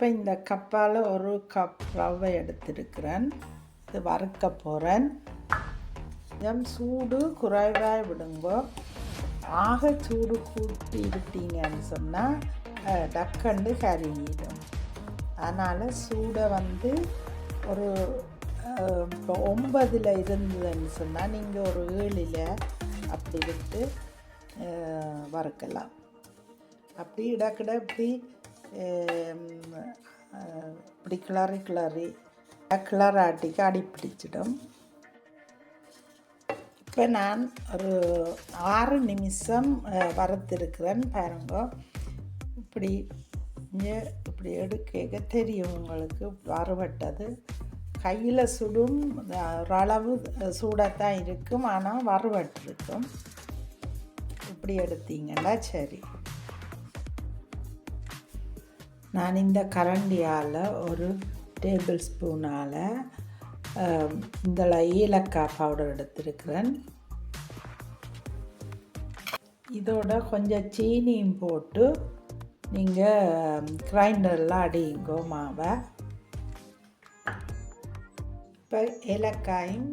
இப்போ இந்த கப்பால் ஒரு கப் ரவை எடுத்திருக்கிறேன். இது வறுக்க போகிறேன். கொஞ்சம் சூடு குறைவாக விடுங்கோ. ஆக சூடு கூட்டி விட்டீங்கன்னு சொன்னால் டக்கண்டு கருகிடும். அதனால் சூடை ஒரு இப்போ 9ல் இருந்ததுன்னு சொன்னால் நீங்கள் ஒரு 7ல் அப்படி விட்டு வறுக்கலாம். அப்படி இடக்கிட இப்படி கிளறாட்டிக்கு அடி பிடிச்சிடும். இப்போ நான் ஒரு 6 நிமிஷம் வறுத்திருக்கிறேன். பாருங்க, இப்படி எடுக்க தெரியும் உங்களுக்கு வறுபட்டது. கையில் சுடும் ஓரளவு சூடாகத்தான் இருக்கும், ஆனால் வறுபட்டிருக்கும். இப்படி எடுத்தீங்கன்னா சரி. நான் இந்த கரண்டியால் ஒரு டேபிள் ஸ்பூனால் இந்த ஏலக்காய் பவுடர் எடுத்திருக்கிறேன். இதோட கொஞ்சம் சீனியும் போட்டு நீங்கள் கிரைண்டரில் அடிங்கோ மாவை. இப்போ ஏலக்காயும்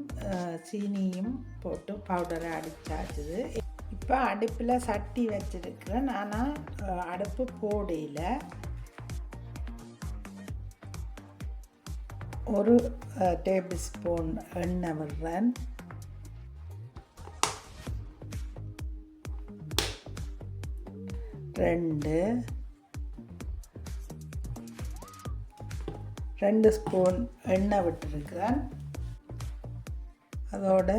சீனியும் போட்டு பவுடரை அடித்தாச்சுது. இப்போ அடுப்பில் சட்டி வச்சுருக்கிறேன். ஆனால் அடுப்பு போடையில் ஒரு டேபிள் ஸ்பூன் எண்ணெய் விடுறேன். ரெண்டு ஸ்பூன் எண்ணெய் விட்டுருக்கிறேன். அதோட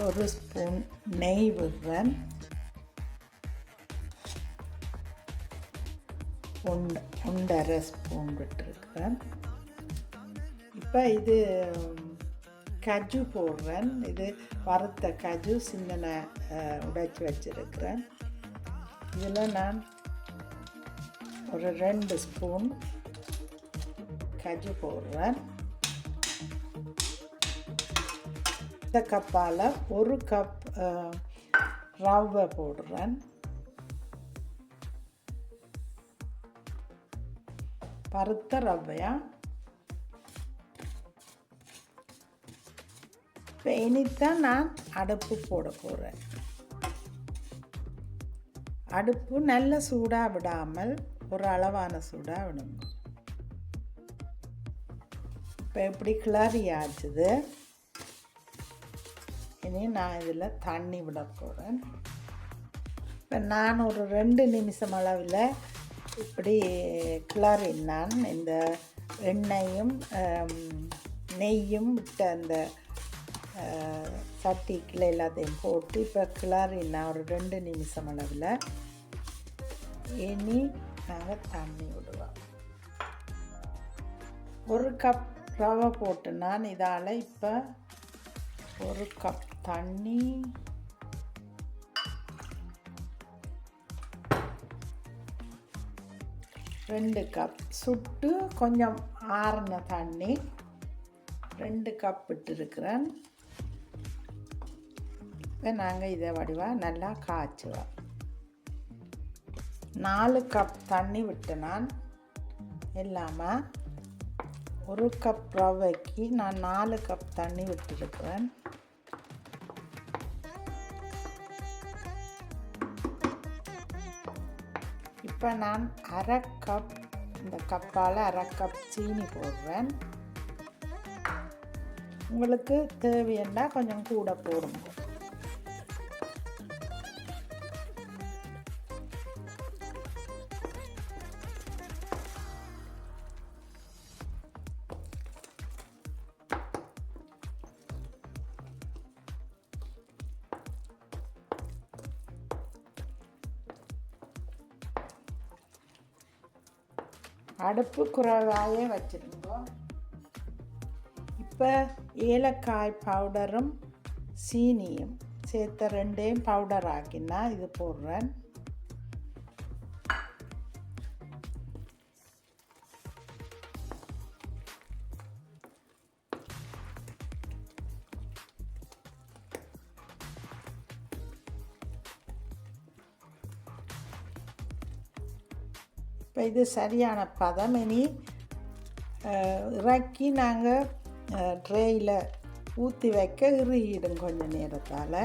ஒரு ஸ்பூன் நெய் விடுறேன். 1.5 ஸ்பூன் விட்டுருக்கிறேன். இப்போ இது கஜு போடுறேன். இது வறுத்த கஜு சின்ன உடைச்சி வச்சுருக்கிறேன். இதில் நான் ஒரு 2 ஸ்பூன் கஜு போடுறேன். இந்த கப்பால் 1 கப் ரவை போடுறேன். வறுத்த ரவையா. இப்போ இனித்தான் நான் அடுப்பு போட போகிறேன். அடுப்பு நல்ல சூடாக விடாமல் ஒரு அளவான சூடாக விடுங்க. இப்போ எப்படி கிளறி ஆச்சுது. இனி நான் இதில் தண்ணி விட போகிறேன். இப்போ நான் ஒரு 2 நிமிஷம் அளவில் இப்படி கிளறினான். இந்த எண்ணெயும் நெய்யும் விட்ட அந்த சட்டிக்கில் எல்லாத்தையும் போட்டு இப்போ கிளறினா ஒரு 2 நிமிஷம் அளவில். இனி நாங்கள் தண்ணி விடுவோம். 1 கப் ரவை போட்டு நான் இதால் இப்போ 1 கப் தண்ணி, 2 கப் சுட்டு கொஞ்சம் ஆறின தண்ணி 2 கப் விட்டுருக்கிறேன். இப்போ நாங்கள் இதை வடிவாக நல்லா காய்ச்சுவோம். 4 கப் தண்ணி விட்டு நான் இல்லாமல் 1 கப் ரவைக்கு நான் 4 கப் தண்ணி விட்டுருக்கிறேன். இப்போ நான் 1/2 கப் இந்த கப்பால் 1/2 கப் சீனி போடுறேன். உங்களுக்கு தேவைன்னா கொஞ்சம் கூட போடுங்க. அடுப்பு குறைவாயே வச்சுருங்க. இப்போ ஏலக்காய் பவுடரும் சீனியும் சேர்த்த 2ஐயும் பவுடர் ஆக்கினா இது போடுறேன். இப்போ இது சரியான பதம். இனி இறக்கி நாங்கள் ட்ரேயில் ஊற்றி வைக்க இறுகிடும் கொஞ்சம் நேரத்தால்.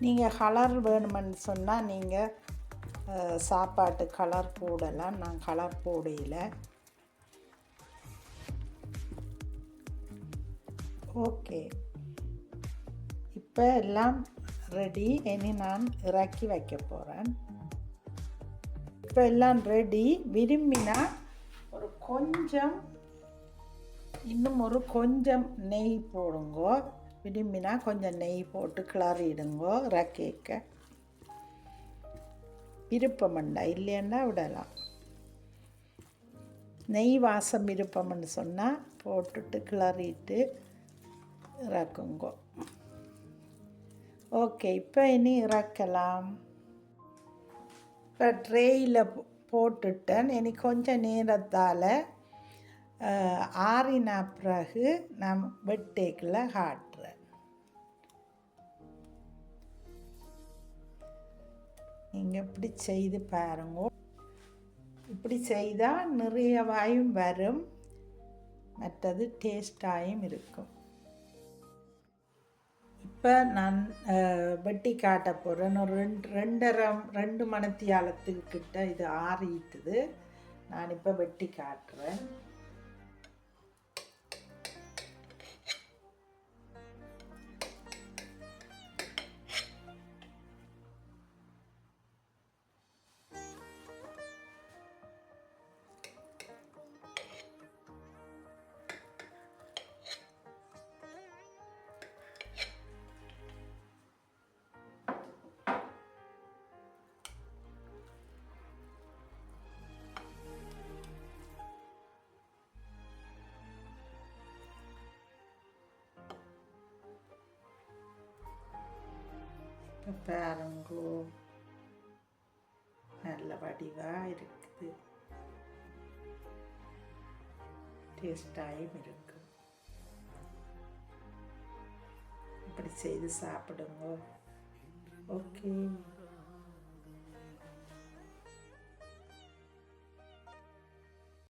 நீங்கள் கலர் வேணுமென்னு சொன்னால் நீங்கள் சாப்பாட்டு கலர் போடலாம். நான் கலர் போடையில். ஓகே, இப்போ எல்லாம் ரெடி. இனி நான் இறக்கி வைக்க போகிறேன். இப்போ எல்லாம் ரெடி. விரும்பினா ஒரு கொஞ்சம் இன்னும் கொஞ்சம் நெய் போடுங்கோ. விரும்பினா கொஞ்சம் நெய் போட்டு கிளறிடுங்கோ. இறக்கிக்க விருப்பமண்டா, இல்லைன்னா விடலாம். நெய் வாசம் விருப்பம்னு சொன்னால் போட்டுட்டு கிளறிட்டு இறக்குங்கோ. ஓகே, இப்போ இனி இறக்கலாம். இப்போ ட்ரேயில் போட்டுட்டேன். இனி கொஞ்சம் நேரத்தால் ஆறின பிறகு நான் வெட்டேக்கில் காட்டுறேன். நீங்கள் இப்படி செய்து பாருங்க. இப்படி செய்தால் நிறைய வாயும் வரும், மற்றது டேஸ்டாயும் இருக்கும். இப்போ நான் வெட்டி காட்ட போகிறேன். ஒரு 2 மணித்தியாலத்துக்கு கிட்ட இது ஆறிட்டுது. நான் இப்போ வெட்டி காட்டுறேன். பாருங்கோ, நல்ல வடிவாக இருக்குது, டேஸ்டாயும் இருக்கு. இப்படி செய்து சாப்பிடுங்க. ஓகே.